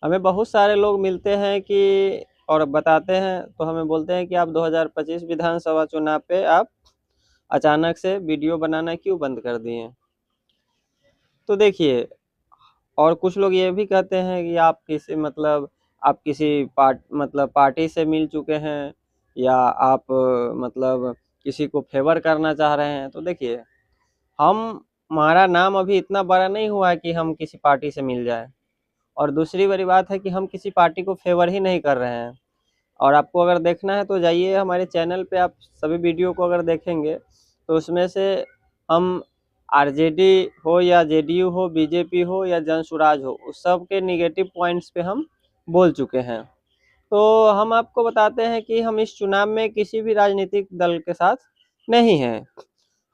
हमें बहुत सारे लोग मिलते हैं कि और बताते हैं, तो हमें बोलते हैं कि आप 2025 विधानसभा चुनाव पे आप अचानक से वीडियो बनाना क्यों बंद कर दिए। तो देखिए, और कुछ लोग ये भी कहते हैं कि आप किसी पार्टी से मिल चुके हैं, या आप मतलब किसी को फेवर करना चाह रहे हैं। तो देखिए, हम हमारा नाम अभी इतना बड़ा नहीं हुआ है कि हम किसी पार्टी से मिल जाए, और दूसरी बड़ी बात है कि हम किसी पार्टी को फेवर ही नहीं कर रहे हैं। और आपको अगर देखना है तो जाइए हमारे चैनल पे, आप सभी वीडियो को अगर देखेंगे तो उसमें से हम आरजेडी हो या जेडीयू हो, बीजेपी हो या जनसुराज हो, उस सब के निगेटिव पॉइंट्स पे हम बोल चुके हैं। तो हम आपको बताते हैं कि हम इस चुनाव में किसी भी राजनीतिक दल के साथ नहीं हैं।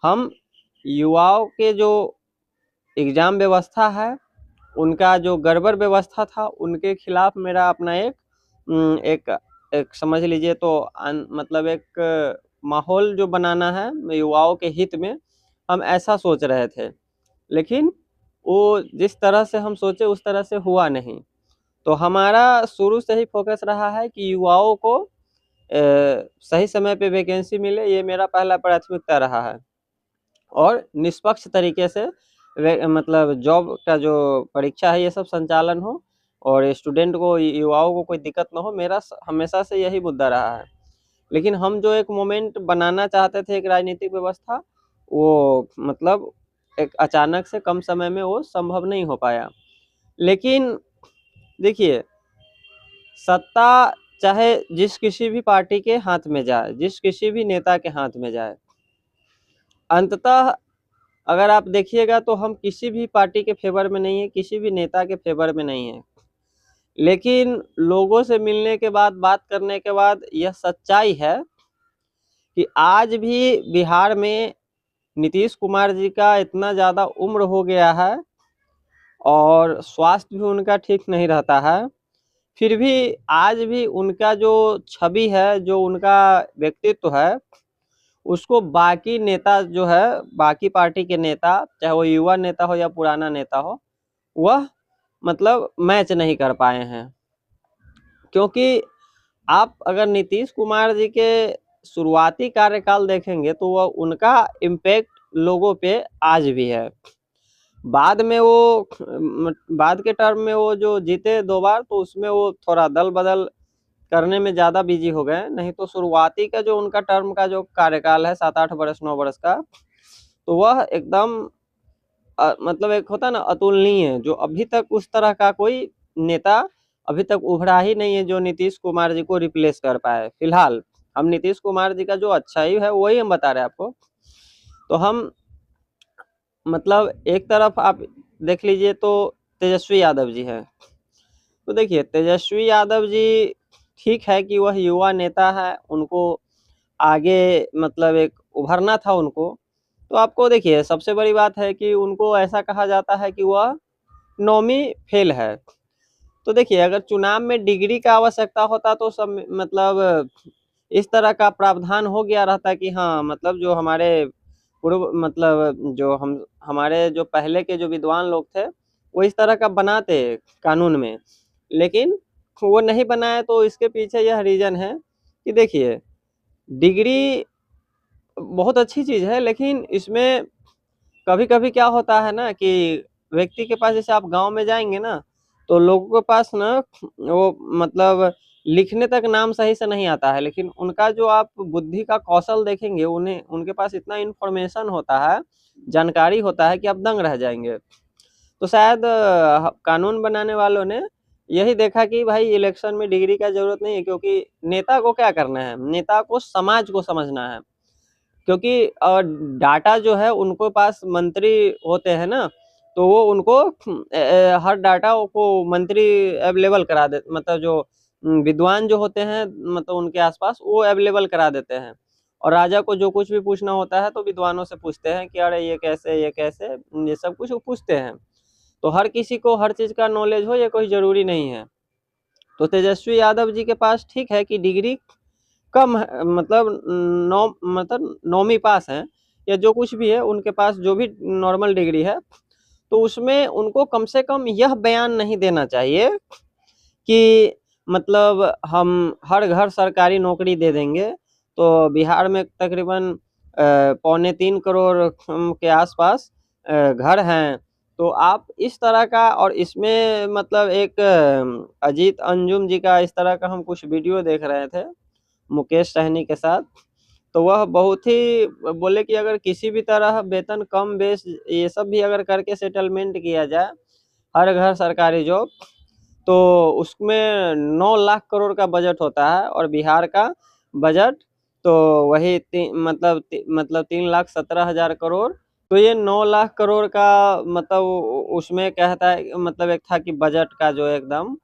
हम युवाओं के जो एग्ज़ाम व्यवस्था है, उनका जो गड़बड़ व्यवस्था था, उनके खिलाफ मेरा अपना एक एक समझ लीजिए तो मतलब एक माहौल जो बनाना है युवाओं के हित में, हम ऐसा सोच रहे थे। लेकिन वो जिस तरह से हम सोचे उस तरह से हुआ नहीं। तो हमारा शुरू से ही फोकस रहा है कि युवाओं को सही समय पे वैकेंसी मिले, ये मेरा पहला प्राथमिकता रहा है। और निष्पक्ष तरीके से मतलब जॉब का जो परीक्षा है ये सब संचालन हो, और स्टूडेंट को, युवाओं को कोई दिक्कत ना हो, मेरा हमेशा से यही मुद्दा रहा है। लेकिन हम जो एक मोमेंट बनाना चाहते थे, एक राजनीतिक व्यवस्था, वो मतलब एक अचानक से कम समय में वो संभव नहीं हो पाया। लेकिन देखिए, सत्ता चाहे जिस किसी भी पार्टी के हाथ में जाए, जिस किसी भी नेता के हाथ में जाए, अंततः अगर आप देखिएगा तो हम किसी भी पार्टी के फेवर में नहीं है, किसी भी नेता के फेवर में नहीं है। लेकिन लोगों से मिलने के बाद, बात करने के बाद, यह सच्चाई है कि आज भी बिहार में नीतीश कुमार जी का इतना ज़्यादा उम्र हो गया है और स्वास्थ्य भी उनका ठीक नहीं रहता है, फिर भी आज भी उनका जो छवि है, जो उनका व्यक्तित्व है, उसको बाकी नेता जो है, बाकी पार्टी के नेता, चाहे वो युवा नेता हो या पुराना नेता हो, वह मतलब मैच नहीं कर पाए हैं। क्योंकि आप अगर नीतीश कुमार जी के शुरुआती कार्यकाल देखेंगे तो वह उनका इम्पैक्ट लोगों पे आज भी है। बाद में वो बाद के टर्म में वो जो जीते 2 बार, तो उसमें वो थोड़ा दल बदल करने में ज़्यादा बिजी हो गए। नहीं तो शुरुआती का जो उनका टर्म का जो कार्यकाल है 7-8 वर्ष 9 वर्ष का, तो वह एकदम मतलब एक होता है ना अतुलनीय, जो अभी तक उस तरह का कोई नेता अभी तक उभरा ही नहीं है जो नीतीश कुमार जी को रिप्लेस कर पाए। फिलहाल हम नीतीश कुमार जी का जो अच्छाई है वही हम बता रहे हैं आपको। तो हम मतलब एक तरफ आप देख लीजिए तो तेजस्वी यादव जी हैं। तो देखिए, तेजस्वी यादव जी ठीक है कि वह युवा नेता है, उनको आगे मतलब एक उभरना था उनको। तो आपको देखिए, सबसे बड़ी बात है कि उनको ऐसा कहा जाता है कि वह नौवीं फेल है। तो देखिए, अगर चुनाव में डिग्री का आवश्यकता होता तो सब मतलब इस तरह का प्रावधान हो गया रहता कि हाँ, मतलब जो हमारे पूर्व मतलब जो हमारे जो पहले के जो विद्वान लोग थे, वो इस तरह का बनाते कानून में। लेकिन वो नहीं बनाए, तो इसके पीछे यह रीज़न है कि देखिए, डिग्री बहुत अच्छी चीज़ है, लेकिन इसमें कभी-कभी क्या होता है ना कि व्यक्ति के पास, जैसे आप गाँव में जाएँगे ना, तो लोगों के पास ना वो मतलब लिखने तक नाम सही से नहीं आता है, लेकिन उनका जो आप बुद्धि का कौशल देखेंगे, उन्हें उनके पास इतना इन्फॉर्मेशन होता है, जानकारी होता है कि आप दंग रह जाएँगे। तो शायद कानून बनाने वालों ने यही देखा कि भाई इलेक्शन में डिग्री का ज़रूरत नहीं है, क्योंकि नेता को क्या करना है? नेता को समाज को समझना है। क्योंकि डाटा जो है उनके पास मंत्री होते हैं ना, तो वो उनको हर डाटा को मंत्री अवेलेबल करा दे, मतलब जो विद्वान जो होते हैं मतलब उनके आसपास, वो अवेलेबल करा देते हैं। और राजा को जो कुछ भी पूछना होता है तो विद्वानों से पूछते हैं कि अरे ये कैसे, ये सब कुछ वो पूछते हैं। तो हर किसी को हर चीज़ का नॉलेज हो ये कोई ज़रूरी नहीं है। तो तेजस्वी यादव जी के पास ठीक है कि डिग्री कम है, मतलब नौ मतलब 9वीं पास हैं, या जो कुछ भी है उनके पास जो भी नॉर्मल डिग्री है, तो उसमें उनको कम से कम यह बयान नहीं देना चाहिए कि मतलब हम हर घर सरकारी नौकरी दे देंगे। तो बिहार में तकरीबन 2.25 करोड़ के आसपास घर हैं। तो आप इस तरह का, और इसमें मतलब एक अजीत अंजुम जी का इस तरह का हम कुछ वीडियो देख रहे थे मुकेश सहनी के साथ। तो वह बहुत ही बोले कि अगर किसी भी तरह वेतन कम बेस ये सब भी अगर करके सेटलमेंट किया जाए, हर घर सरकारी जॉब, तो उसमें 9 लाख करोड़ का बजट होता है। और बिहार का बजट तो वही मतलब 3,17,000 करोड़। तो ये 9 लाख करोड़ का मतलब उसमें कहता है, मतलब एक था कि बजट का जो एकदम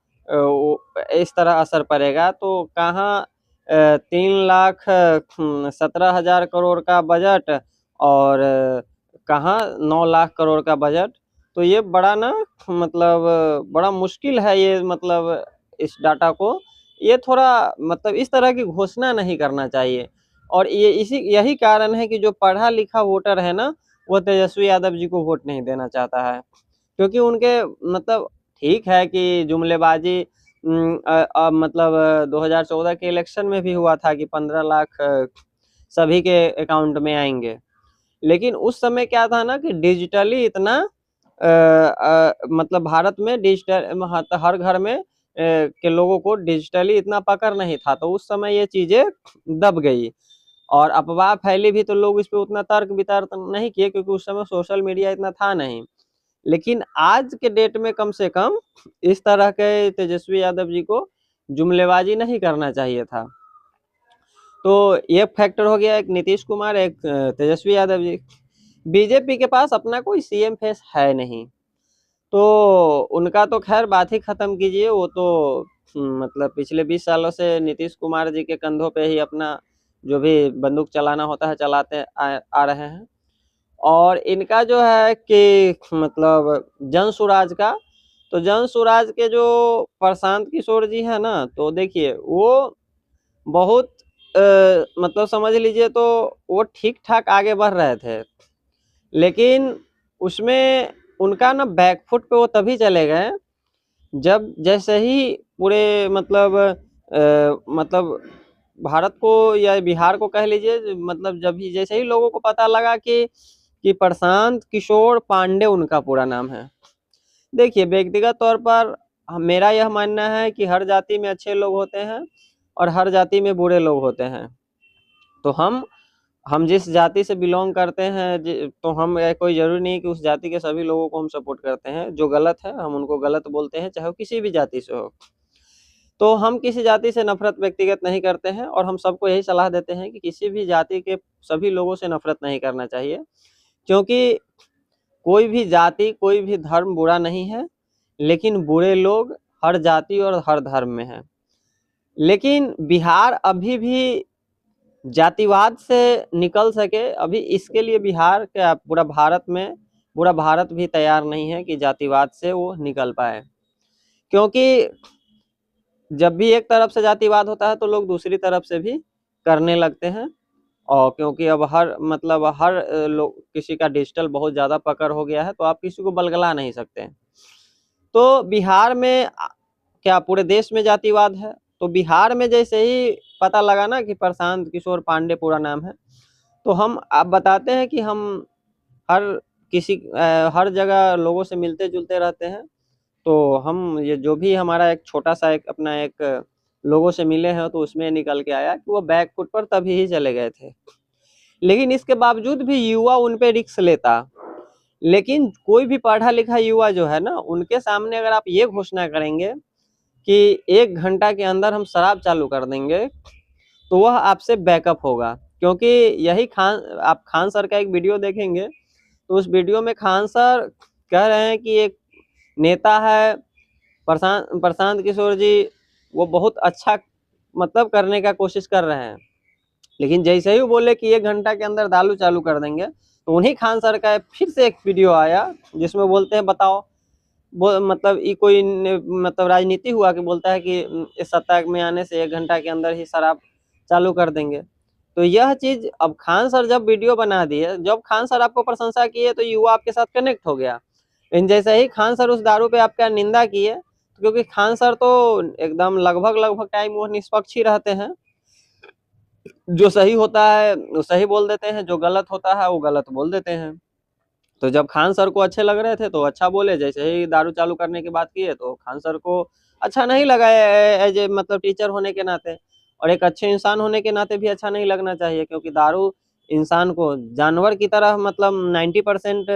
इस तरह असर पड़ेगा। तो कहाँ 3,17,000 करोड़ का बजट, और कहाँ 9 लाख करोड़ का बजट। तो ये बड़ा ना मतलब बड़ा मुश्किल है ये, मतलब इस डाटा को ये थोड़ा मतलब इस तरह की घोषणा नहीं करना चाहिए। और ये यही कारण है कि जो पढ़ा लिखा वोटर है ना, वो तेजस्वी यादव जी को वोट नहीं देना चाहता है। क्योंकि उनके मतलब ठीक है कि जुमलेबाजी मतलब 2014 के इलेक्शन में भी हुआ था कि 15 लाख सभी के अकाउंट में आएंगे। लेकिन उस समय क्या था ना कि डिजिटली इतना मतलब भारत में डिजिटल हर घर में के लोगों को डिजिटली इतना पकड़ नहीं था। तो उस समय ये चीजें दब गई और अफवाह फैली भी, तो लोग इस पे उतना तर्क वितर्क नहीं किए क्योंकि उस समय सोशल मीडिया इतना था नहीं। लेकिन आज के डेट में कम से कम इस तरह के तेजस्वी यादव जी को जुमलेबाजी नहीं करना चाहिए था। तो ये फैक्टर हो गया, एक नीतीश कुमार, एक तेजस्वी यादव जी। बीजेपी के पास अपना कोई सीएम फेस है नहीं, तो उनका तो खैर बात ही खत्म कीजिए। वो तो मतलब पिछले 20 सालों से नीतीश कुमार जी के कंधों पे ही अपना जो भी बंदूक चलाना होता है चलाते आ रहे हैं। और इनका जो है कि मतलब जन सुराज का, तो जन सुराज के जो प्रशांत किशोर जी है ना, तो देखिए वो बहुत मतलब समझ लीजिए तो वो ठीक ठाक आगे बढ़ रहे थे। लेकिन उसमें उनका ना बैकफुट पे वो तभी चले गए जब जैसे ही पूरे मतलब भारत को या बिहार को कह लीजिए, मतलब जब भी जैसे ही लोगों को पता लगा कि प्रशांत किशोर पांडे उनका पूरा नाम है। देखिए व्यक्तिगत तौर पर मेरा यह मानना है कि हर जाति में अच्छे लोग होते हैं और हर जाति में बुरे लोग होते हैं। तो हम जिस जाति से बिलोंग करते हैं तो हम कोई जरूरी नहीं कि उस जाति के सभी लोगों को हम सपोर्ट करते हैं। जो गलत है हम उनको गलत बोलते हैं, चाहे वो किसी भी जाति से हो। तो हम किसी जाति से नफरत व्यक्तिगत नहीं करते हैं और हम सबको यही सलाह देते हैं कि किसी भी जाति के सभी लोगों से नफरत नहीं करना चाहिए। क्योंकि कोई भी जाति कोई भी धर्म बुरा नहीं है, लेकिन बुरे लोग हर जाति और हर धर्म में हैं। लेकिन बिहार अभी भी जातिवाद से निकल सके, अभी इसके लिए बिहार क्या पूरा भारत भी तैयार नहीं है कि जातिवाद से वो निकल पाए। क्योंकि जब भी एक तरफ से जातिवाद होता है तो लोग दूसरी तरफ से भी करने लगते हैं। और क्योंकि अब हर लोग किसी का डिजिटल बहुत ज़्यादा पकड़ हो गया है, तो आप किसी को बलगला नहीं सकते। तो बिहार में क्या पूरे देश में जातिवाद है, तो बिहार में जैसे ही पता लगा ना कि प्रशांत किशोर पांडे पूरा नाम है, तो हम आप बताते हैं कि हम हर हर जगह लोगों से मिलते जुलते रहते हैं। तो हम ये जो भी हमारा एक छोटा सा एक अपना एक लोगों से मिले हैं, तो उसमें निकल के आया कि वो बैक फुट पर तभी ही चले गए थे। लेकिन इसके बावजूद भी युवा उन पे रिक्स लेता। लेकिन कोई भी पढ़ा लिखा युवा जो है ना, उनके सामने अगर आप ये घोषणा करेंगे कि 1 घंटा के अंदर हम शराब चालू कर देंगे, तो वह आपसे बैकअप होगा। क्योंकि यही आप खान सर का एक वीडियो देखेंगे, तो उस वीडियो में खान सर कह रहे हैं कि एक नेता है प्रशांत किशोर जी, वो बहुत अच्छा मतलब करने का कोशिश कर रहे हैं। लेकिन जैसे ही वो बोले कि 1 घंटा के अंदर दारू चालू कर देंगे, तो उन्हीं खान सर का फिर से एक वीडियो आया जिसमें बोलते हैं बताओ वो मतलब ये कोई मतलब राजनीति हुआ कि बोलता है कि इस सत्ता में आने से 1 घंटा के अंदर ही शराब चालू कर देंगे। तो यह चीज अब खान सर जब वीडियो बना दिए, जब खान सर आपको प्रशंसा किए तो युवा आपके साथ कनेक्ट हो गया। लेकिन जैसे ही खान सर उस दारू पे आपका निंदा किए, तो क्योंकि खान सर तो एकदम लगभग टाइम वो निष्पक्ष ही रहते हैं, जो सही होता है वो सही बोल देते हैं, जो गलत होता है वो गलत बोल देते हैं। तो जब खान सर को अच्छे लग रहे थे तो अच्छा बोले, जैसे ही दारू चालू करने की बात की है तो खान सर को अच्छा नहीं लगा, एज ए मतलब टीचर होने के नाते और एक अच्छे इंसान होने के नाते भी अच्छा नहीं लगना चाहिए, क्योंकि दारू इंसान को जानवर की तरह मतलब 90%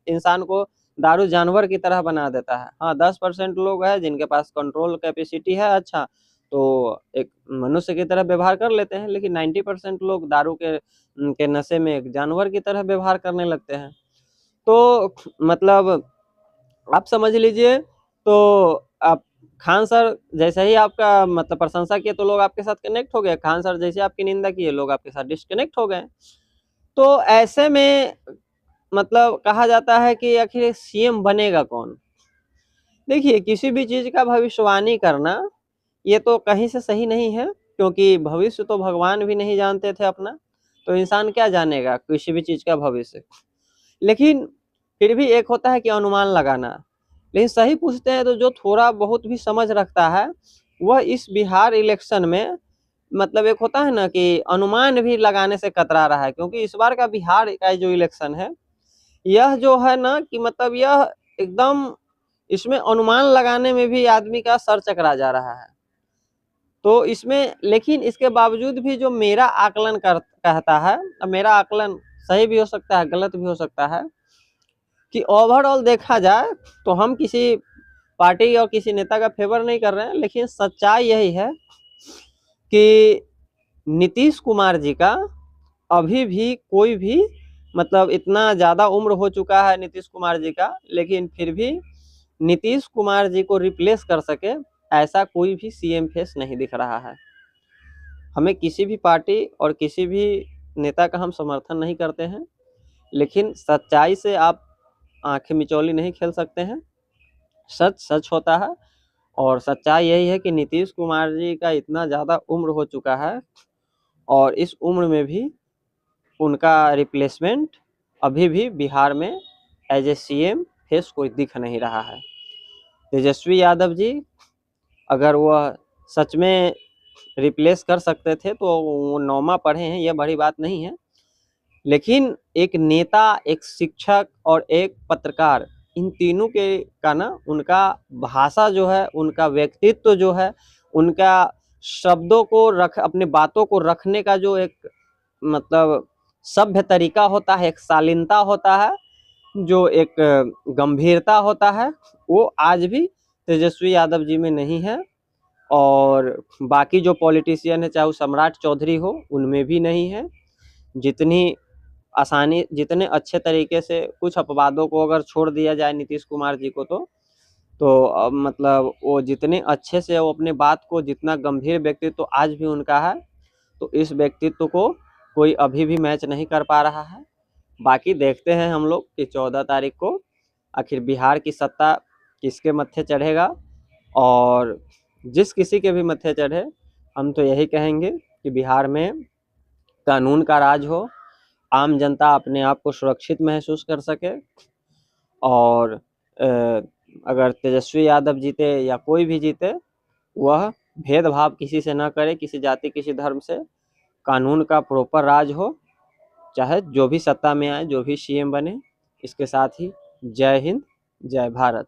इंसान को दारू जानवर की तरह बना देता है। हाँ 10% लोग हैं जिनके पास कंट्रोल कैपेसिटी है अच्छा, तो एक मनुष्य की तरह व्यवहार कर लेते हैं, लेकिन 90% लोग दारू के नशे में एक जानवर की तरह व्यवहार करने लगते हैं। तो मतलब आप समझ लीजिए, तो आप खान सर जैसे ही आपका मतलब प्रशंसा किए तो लोग आपके साथ कनेक्ट हो गए, खान सर जैसे आपकी निंदा किए लोग आपके साथ डिस्कनेक्ट हो गए। तो ऐसे में मतलब कहा जाता है कि आखिर सीएम बनेगा कौन। देखिए किसी भी चीज का भविष्यवाणी करना ये तो कहीं से सही नहीं है, क्योंकि भविष्य तो भगवान भी नहीं जानते थे अपना, तो इंसान क्या जानेगा किसी भी चीज का भविष्य। लेकिन फिर भी एक होता है कि अनुमान लगाना, लेकिन सही पूछते हैं तो जो थोड़ा बहुत भी समझ रखता है वह इस बिहार इलेक्शन में मतलब एक होता है ना कि अनुमान भी लगाने से कतरा रहा है, क्योंकि इस बार का बिहार का जो इलेक्शन है यह जो है ना कि मतलब यह एकदम इसमें अनुमान लगाने में भी आदमी का सर चकरा जा रहा है। तो इसमें लेकिन इसके बावजूद भी जो मेरा आकलन कहता है, मेरा आकलन सही भी हो सकता है गलत भी हो सकता है, कि ओवरऑल देखा जाए तो हम किसी पार्टी और किसी नेता का फेवर नहीं कर रहे हैं, लेकिन सच्चाई यही है कि नीतीश कुमार जी का अभी भी कोई भी मतलब इतना ज़्यादा उम्र हो चुका है नीतीश कुमार जी का, लेकिन फिर भी नीतीश कुमार जी को रिप्लेस कर सके ऐसा कोई भी सीएम फेस नहीं दिख रहा है। हमें किसी भी पार्टी और किसी भी नेता का हम समर्थन नहीं करते हैं, लेकिन सच्चाई से आप आंखें मिचौली नहीं खेल सकते हैं। सच सच होता है, और सच्चाई यही है कि नीतीश कुमार जी का इतना ज़्यादा उम्र हो चुका है और इस उम्र में भी उनका रिप्लेसमेंट अभी भी बिहार में एज ए सीएम फेस कोई दिख नहीं रहा है। तेजस्वी यादव जी अगर वह सच में रिप्लेस कर सकते थे तो वो नौमा पढ़े हैं, यह बड़ी बात नहीं है, लेकिन एक नेता, एक शिक्षक और एक पत्रकार, इन तीनों के का ना उनका भाषा जो है, उनका व्यक्तित्व जो है, उनका शब्दों को अपने बातों को रखने का जो एक मतलब सभ्य तरीका होता है, एक शालीनता होता है, जो एक गंभीरता होता है, वो आज भी तेजस्वी यादव जी में नहीं है। और बाकी जो पॉलिटिशियन है चाहे वो सम्राट चौधरी हो उनमें भी नहीं है। जितनी आसानी जितने अच्छे तरीके से कुछ अपवादों को अगर छोड़ दिया जाए नीतीश कुमार जी को तो मतलब वो जितने अच्छे से वो अपने बात को जितना गंभीर व्यक्तित्व तो आज भी उनका है, तो इस व्यक्तित्व को कोई अभी भी मैच नहीं कर पा रहा है। बाकी देखते हैं हम लोग कि 14 तारीख को आखिर बिहार की सत्ता किसके मत्थे चढ़ेगा, और जिस किसी के भी मत्थे चढ़े हम तो यही कहेंगे कि बिहार में कानून का राज हो, आम जनता अपने आप को सुरक्षित महसूस कर सके, और अगर तेजस्वी यादव जीते या कोई भी जीते वह भेदभाव किसी से ना करे, किसी जाति किसी धर्म से, कानून का प्रॉपर राज हो, चाहे जो भी सत्ता में आए जो भी सीएम बने। इसके साथ ही जय हिंद जय भारत।